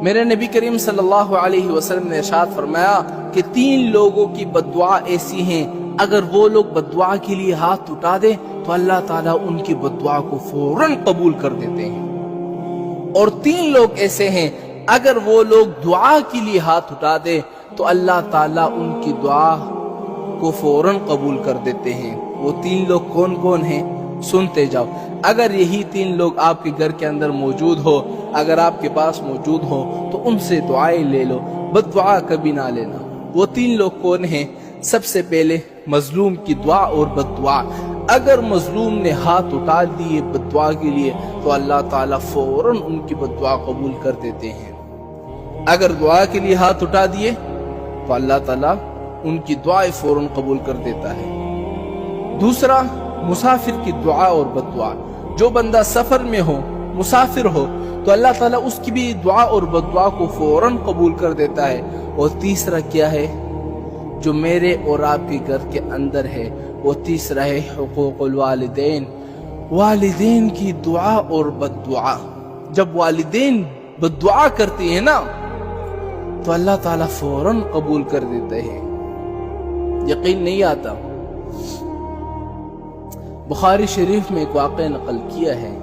میرے نبی کریم صلی اللہ علیہ وسلم نے ارشاد فرمایا کہ 3 لوگوں کی بددعا ایسی ہیں، اگر وہ لوگ بددعا کے لیے ہاتھ اٹھا دیں تو اللہ تعالیٰ ان کی بددعا کو فوراً قبول کر دیتے ہیں، اور 3 لوگ ایسے ہیں اگر وہ لوگ دعا کے لیے ہاتھ اٹھا دیں تو اللہ تعالیٰ ان کی دعا کو فوراً قبول کر دیتے ہیں۔ وہ 3 لوگ کون کون ہیں؟ سنتے جاؤ۔ اگر یہی 3 لوگ آپ کے گھر کے اندر موجود ہو، اگر آپ کے پاس موجود ہو تو ان سے دعائیں لے لو، بد دعا کبھی نہ لینا۔ وہ 3 لوگ کون ہیں؟ سب سے پہلے مظلوم کی دعا اور بد دعا۔ اگر مظلوم نے ہاتھ اٹھا دیے بد دعا کے لیے تو اللہ تعالیٰ فوراً ان کی بد دعا قبول کر دیتے ہیں۔ اگر دعا کے لیے ہاتھ اٹھا دیے تو اللہ تعالیٰ ان کی دعائیں فوراً قبول کر دیتا ہے۔ دوسرا، مسافر کی دعا اور بد دعا۔ جو بندہ سفر میں ہو، مسافر ہو، تو اللہ تعالیٰ اس کی بھی دعا اور بد دعا کو فوراً قبول کر دیتا ہے۔ اور تیسرا کیا ہے جو میرے اور آپ کے گھر کے اندر ہے؟ وہ تیسرا ہے حقوق الوالدین، والدین کی دعا اور بد دعا۔ جب والدین بد دعا کرتی ہیں نا تو اللہ تعالیٰ فوراً قبول کر دیتے ہیں۔ یقین نہیں آتا؟ بخاری شریف میں ایک واقعہ نقل کیا ہے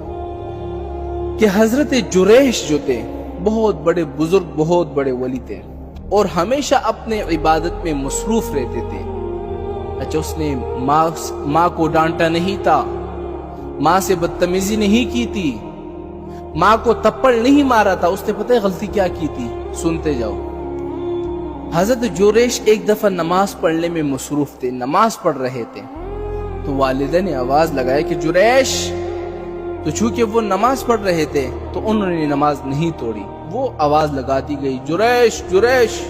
کہ حضرت جریش جو تھے بہت بڑے بزرگ، بہت بڑے ولی تھے، اور ہمیشہ اپنے عبادت میں مصروف رہتے تھے۔ اچھا، اس نے ماں کو ڈانٹا نہیں تھا، ماں سے بدتمیزی نہیں کی تھی، ماں کو تپڑ نہیں مارا تھا۔ اس نے پتہ ہے غلطی کیا کی تھی؟ سنتے جاؤ۔ حضرت جریش ایک دفعہ نماز پڑھنے میں مصروف تھے، نماز پڑھ رہے تھے، تو والدہ نے آواز لگایا کہ جریش، تو چونکہ وہ نماز پڑھ رہے تھے تو انہوں نے نماز نہیں توڑی، وہ آواز لگاتی گئی جریش جریش۔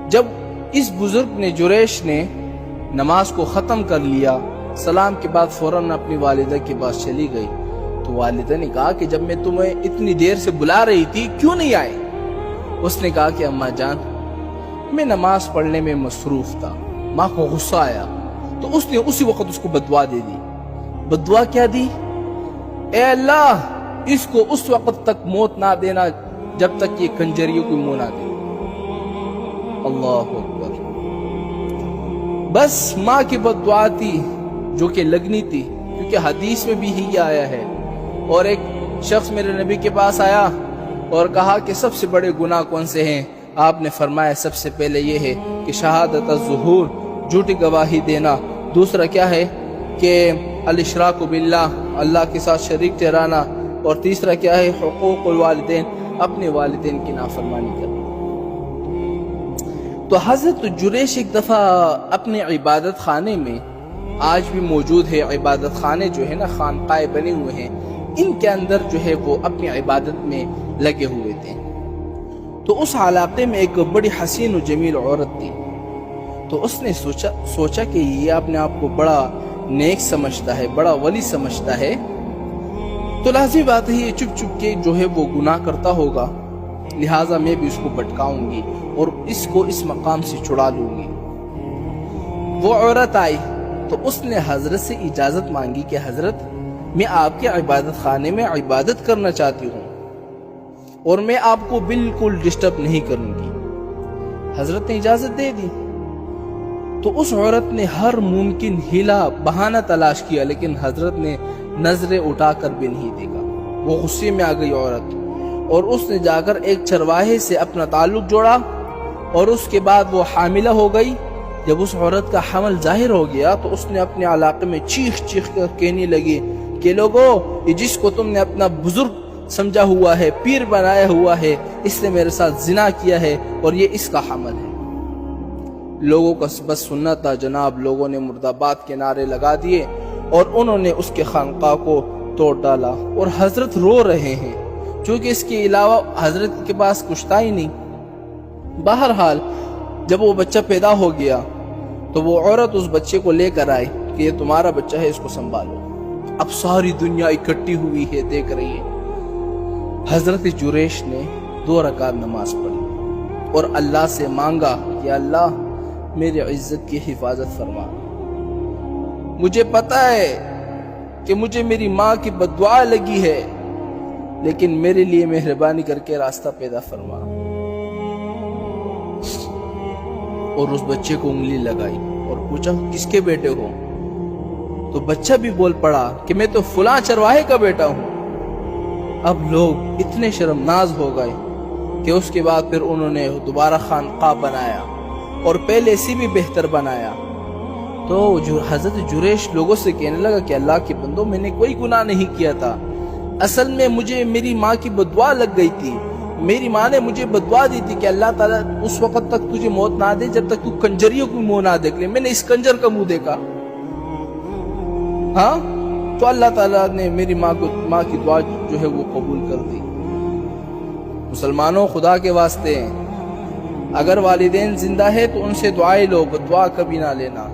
جب اس بزرگ نے، جریش نے نماز کو ختم کر لیا، سلام کے بعد فوراً اپنی والدہ کے پاس چلی گئی، تو والدہ نے کہا کہ جب میں تمہیں اتنی دیر سے بلا رہی تھی کیوں نہیں آئے؟ اس نے کہا کہ اماں جان، میں نماز پڑھنے میں مصروف تھا۔ ماں کو غصہ آیا تو اس نے اسی وقت اس کو بددعا دے دی۔ بددعا کیا دی؟ اے اللہ، اس کو اس وقت تک موت نہ دینا جب تک یہ کنجریوں کو منہ نہ دے۔ اللہ اکبر۔ بس ماں کی بددعا تھی جو کہ لگنی تھی، کیونکہ حدیث میں بھی ہی آیا ہے۔ اور ایک شخص میرے نبی کے پاس آیا اور کہا کہ سب سے بڑے گناہ کون سے ہیں؟ آپ نے فرمایا سب سے پہلے یہ ہے کہ شہادت الظہور، جھوٹی گواہی دینا۔ دوسرا کیا ہے کہ الاشراک باللہ، اللہ کے ساتھ شریک ٹھہرانا۔ اور تیسرا کیا ہے؟ حقوق الوالدین، اپنے والدین کی نافرمانی کرنا۔ تو حضرت جریش ایک دفعہ اپنے عبادت خانے میں، آج بھی موجود ہے عبادت خانے جو ہے نا، خانقاہیں بنے ہوئے ہیں، ان کے اندر جو ہے وہ اپنی عبادت میں لگے ہوئے تھے۔ تو اس علاقے میں ایک بڑی حسین و جمیل عورت تھی، تو اس نے سوچا کہ یہ اپنے آپ کو بڑا نیک سمجھتا ہے، بڑا ولی سمجھتا ہے، تو لازمی بات ہے یہ چپ چپ کے جو ہے وہ گناہ کرتا ہوگا، لہٰذا میں بھی اس کو بھٹکاؤں گی اور اس کو اس مقام سے چھڑا لوں گی۔ وہ عورت آئی تو اس نے حضرت سے اجازت مانگی کہ حضرت، میں آپ کے عبادت خانے میں عبادت کرنا چاہتی ہوں اور میں آپ کو بالکل ڈسٹرب نہیں کروں گی۔ حضرت نے اجازت دے دی۔ تو اس عورت نے ہر ممکن ہیلا بہانہ تلاش کیا، لیکن حضرت نے نظریں اٹھا کر بھی نہیں دیکھا۔ وہ غصے میں آ گئی عورت، اور اس نے جا کر ایک چرواہے سے اپنا تعلق جوڑا، اور اس کے بعد وہ حاملہ ہو گئی۔ جب اس عورت کا حمل ظاہر ہو گیا تو اس نے اپنے علاقے میں چیخ چیخ کر کہنے لگی کہ لوگوں، یہ جس کو تم نے اپنا بزرگ سمجھا ہوا ہے، پیر بنایا ہوا ہے، اس نے میرے ساتھ زنا کیا ہے اور یہ اس کا حمل ہے۔ لوگوں کا بس سننا تھا جناب، لوگوں نے مرد آباد کے نعرے لگا دیے اور انہوں نے اس کے خانقاہ کو توڑ ڈالا، اور حضرت رو رہے ہیں چونکہ اس کے علاوہ حضرت کے پاس کچھ تھا ہی نہیں۔ بہرحال جب وہ بچہ پیدا ہو گیا تو وہ عورت اس بچے کو لے کر آئی کہ یہ تمہارا بچہ ہے، اس کو سنبھالو۔ اب ساری دنیا اکٹھی ہوئی ہے، دیکھ رہی ہے۔ حضرت جریش نے 2 رکعت نماز پڑھی اور اللہ سے مانگا کہ اللہ میری عزت کی حفاظت فرما۔ مجھے پتا ہے کہ مجھے میری ماں کی بددعا لگی ہے، لیکن میرے لیے مہربانی کر کے راستہ پیدا فرما. اور اس بچے کو انگلی لگائی اور پوچھا کس کے بیٹے ہو؟ تو بچہ بھی بول پڑا کہ میں تو فلاں چرواہے کا بیٹا ہوں. اب لوگ اتنے شرمناز ہو گئے کہ اس کے بعد پھر انہوں نے دوبارہ خانقاہ بنایا اور پہلے سے بھی بہتر بنایا. تو حضرت جریش لوگوں سے کہنے لگا کہ اللہ کے بندو، میں نے کوئی گناہ نہیں کیا تھا، اصل میں مجھے میری ماں کی بدعا لگ گئی تھی. میری ماں نے مجھے بدعا دی تھی کہ اللہ تعالیٰ اس وقت تک تجھے موت نہ دے جب تک تو کنجریوں کو منہ نہ دیکھ لے. میں نے اس کنجر کا منہ دیکھا. ہاں، تو اللہ تعالیٰ نے میری ماں کی دعا جو ہے وہ قبول کر دی. مسلمانوں، خدا کے واسطے اگر والدین زندہ ہے تو ان سے دعائیں لو، بدعا کبھی نہ لینا.